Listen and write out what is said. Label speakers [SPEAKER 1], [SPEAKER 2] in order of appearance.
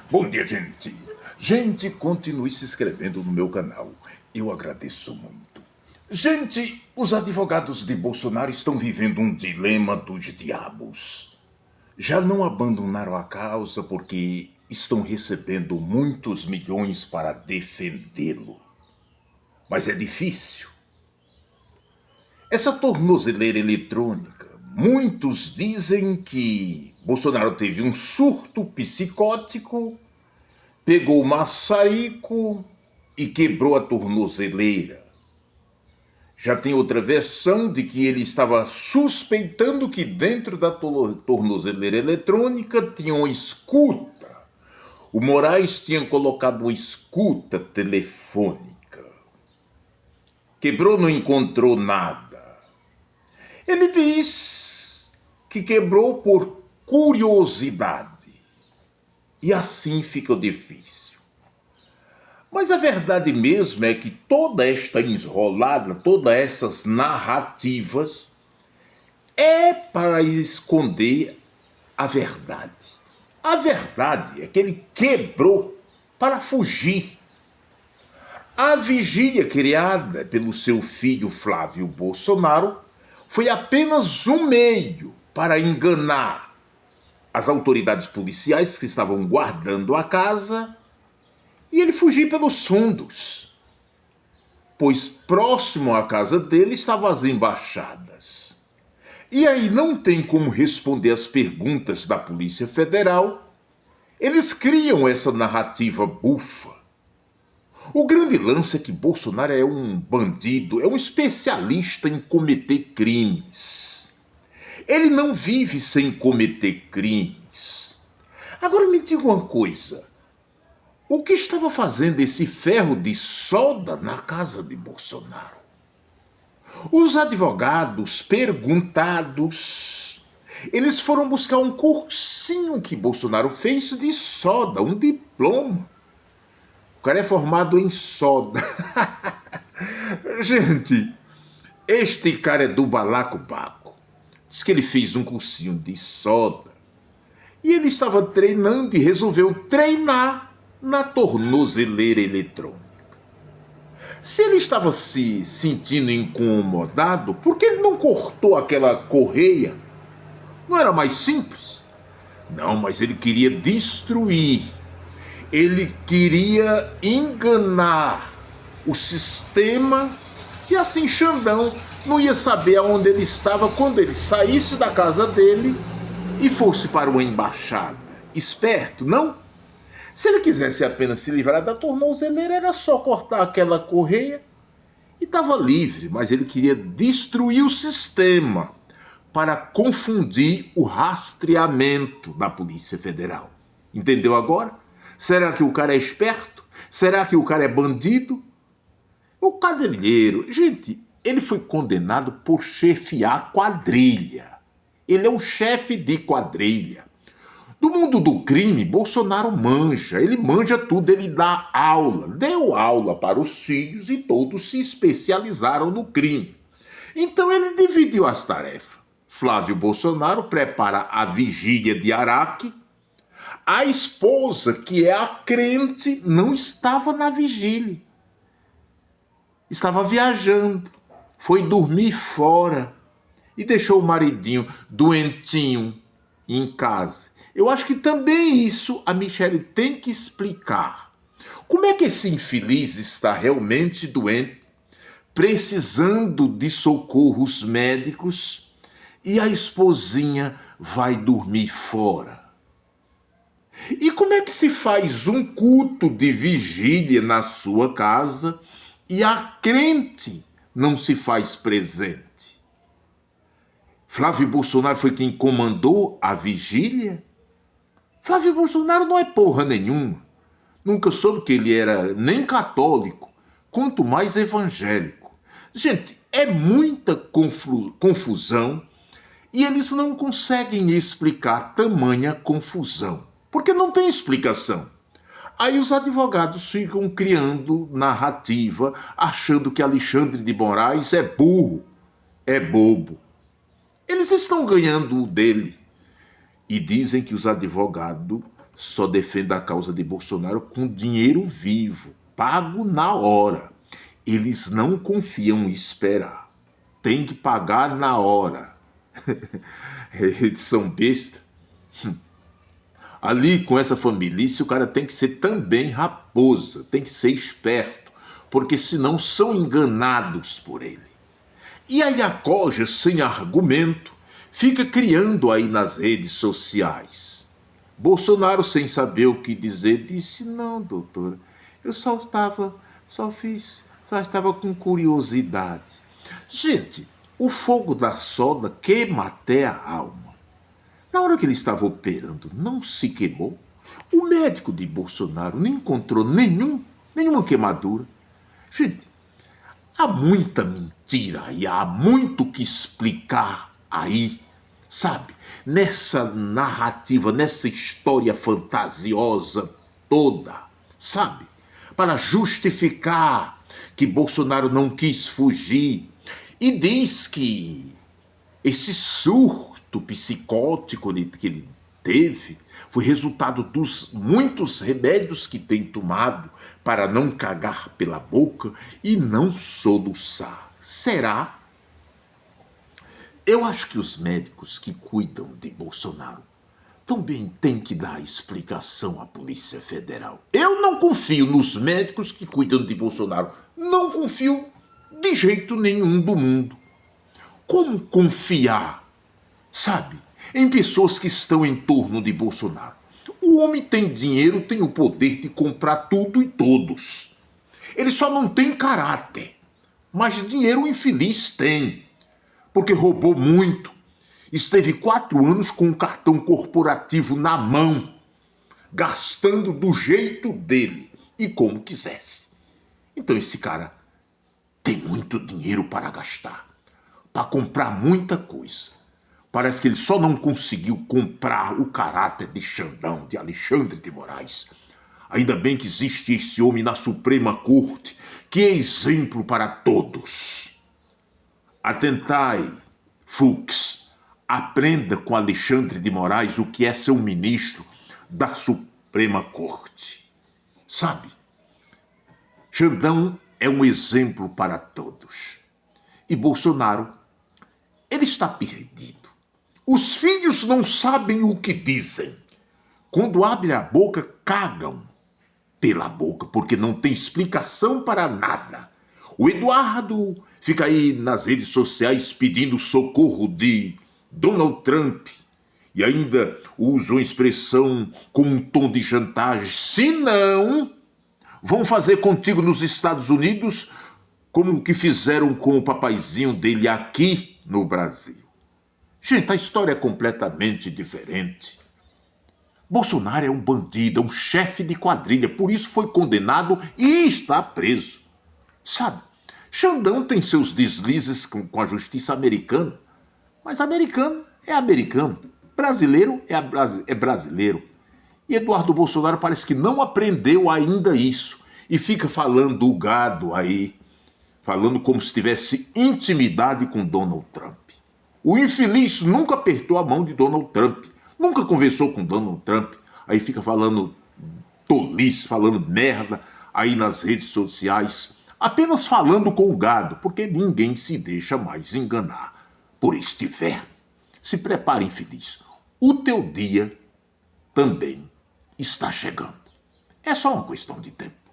[SPEAKER 1] Bom dia, gente. Gente, continue se inscrevendo no meu canal. Eu agradeço muito. Gente, os advogados de Bolsonaro estão vivendo um dilema dos diabos. Já não abandonaram a causa porque estão recebendo muitos milhões para defendê-lo. Mas é difícil. Essa tornozeleira eletrônica, muitos dizem que Bolsonaro teve um surto psicótico, pegou o maçarico e quebrou a tornozeleira. Já tem outra versão de que ele estava suspeitando que dentro da tornozeleira eletrônica tinha uma escuta. O Moraes tinha colocado uma escuta telefônica. Quebrou, não encontrou nada. Ele diz que quebrou por curiosidade. E assim fica difícil. Mas a verdade mesmo é que toda esta enrolada, todas essas narrativas é para esconder a verdade. A verdade é que ele quebrou para fugir. A vigília criada pelo seu filho Flávio Bolsonaro foi apenas um meio para enganar as autoridades policiais que estavam guardando a casa e ele fugir pelos fundos, pois próximo à casa dele estavam as embaixadas. E aí não tem como responder às perguntas da Polícia Federal. Eles criam essa narrativa bufa. O grande lance é que Bolsonaro é um bandido, é um especialista em cometer crimes. Ele não vive sem cometer crimes. Agora me diga uma coisa. O que estava fazendo esse ferro de solda na casa de Bolsonaro? Os advogados perguntados, eles foram buscar um cursinho que Bolsonaro fez de solda, um diploma. O cara é formado em solda. Gente, este cara é do balacobaco. Diz que ele fez um cursinho de solda. E ele estava treinando e resolveu treinar na tornozeleira eletrônica. Se ele estava se sentindo incomodado, por que ele não cortou aquela correia? Não era mais simples? Não, mas ele queria destruir. Ele queria enganar o sistema e assim Xandão não ia saber aonde ele estava quando ele saísse da casa dele e fosse para uma embaixada. Esperto, não? Se ele quisesse apenas se livrar da tornozeleira, era só cortar aquela correia e estava livre, mas ele queria destruir o sistema para confundir o rastreamento da Polícia Federal. Entendeu agora? Será que o cara é esperto? Será que o cara é bandido? O quadrilheiro, gente, ele foi condenado por chefiar quadrilha. Ele é um chefe de quadrilha. Do mundo do crime, Bolsonaro manja, ele manja tudo, ele dá aula, deu aula para os filhos e todos se especializaram no crime. Então ele dividiu as tarefas. Flávio Bolsonaro prepara a vigília de Araque. A esposa, que é a crente, não estava na vigília. Estava viajando, foi dormir fora e deixou o maridinho doentinho em casa. Eu acho que também isso a Michele tem que explicar. Como é que esse infeliz está realmente doente, precisando de socorros médicos, e a esposinha vai dormir fora? E como é que se faz um culto de vigília na sua casa e a crente não se faz presente? Flávio Bolsonaro foi quem comandou a vigília? Flávio Bolsonaro não é porra nenhuma. Nunca soube que ele era nem católico, quanto mais evangélico. Gente, é muita confusão e eles não conseguem explicar tamanha confusão, porque não tem explicação. Aí os advogados ficam criando narrativa, achando que Alexandre de Moraes é burro, é bobo. Eles estão ganhando o dele. E dizem que os advogados só defende a causa de Bolsonaro com dinheiro vivo, pago na hora. Eles não confiam em esperar. Tem que pagar na hora. Eles são besta. Ali, com essa família, o cara tem que ser também raposa, tem que ser esperto, porque senão são enganados por ele. E aí a Coja, sem argumento, fica criando aí nas redes sociais. Bolsonaro, sem saber o que dizer, disse: não, doutora, eu só estava com curiosidade. Gente, o fogo da soda queima até a alma. Na hora que ele estava operando, não se queimou. O médico de Bolsonaro não encontrou nenhuma queimadura. Gente, há muita mentira e há muito que explicar aí, sabe? Nessa narrativa, nessa história fantasiosa toda, sabe? Para justificar que Bolsonaro não quis fugir. E diz que esse surto psicótico que ele teve foi resultado dos muitos remédios que tem tomado para não cagar pela boca e não soluçar. Será? Eu acho que os médicos que cuidam de Bolsonaro também têm que dar explicação à Polícia Federal. Eu não confio nos médicos que cuidam de Bolsonaro. Não confio de jeito nenhum do mundo. Como confiar, sabe, em pessoas que estão em torno de Bolsonaro? O homem tem dinheiro, tem o poder de comprar tudo e todos. Ele só não tem caráter. Mas dinheiro o infeliz tem, porque roubou muito. Esteve 4 anos com um cartão corporativo na mão, gastando do jeito dele e como quisesse. Então esse cara tem muito dinheiro para gastar, para comprar muita coisa. Parece que ele só não conseguiu comprar o caráter de Xandão, de Alexandre de Moraes. Ainda bem que existe esse homem na Suprema Corte, que é exemplo para todos. Atentai, Fux, aprenda com Alexandre de Moraes o que é ser um ministro da Suprema Corte. Sabe, Xandão é um exemplo para todos. E Bolsonaro, ele está perdido. Os filhos não sabem o que dizem. Quando abrem a boca, cagam pela boca, porque não tem explicação para nada. O Eduardo fica aí nas redes sociais pedindo socorro de Donald Trump e ainda usa uma expressão com um tom de chantagem. Se não, vão fazer contigo nos Estados Unidos como o que fizeram com o papaizinho dele aqui no Brasil. Gente, a história é completamente diferente. Bolsonaro é um bandido, é um chefe de quadrilha, por isso foi condenado e está preso. Sabe, Xandão tem seus deslizes com a justiça americana, mas americano é americano, brasileiro é brasileiro. E Eduardo Bolsonaro parece que não aprendeu ainda isso e fica falando o gado aí, falando como se tivesse intimidade com Donald Trump. O infeliz nunca apertou a mão de Donald Trump, nunca conversou com Donald Trump, aí fica falando tolice, falando merda aí nas redes sociais, apenas falando com o gado, porque ninguém se deixa mais enganar por este verme. Se prepare, infeliz, o teu dia também está chegando. É só uma questão de tempo.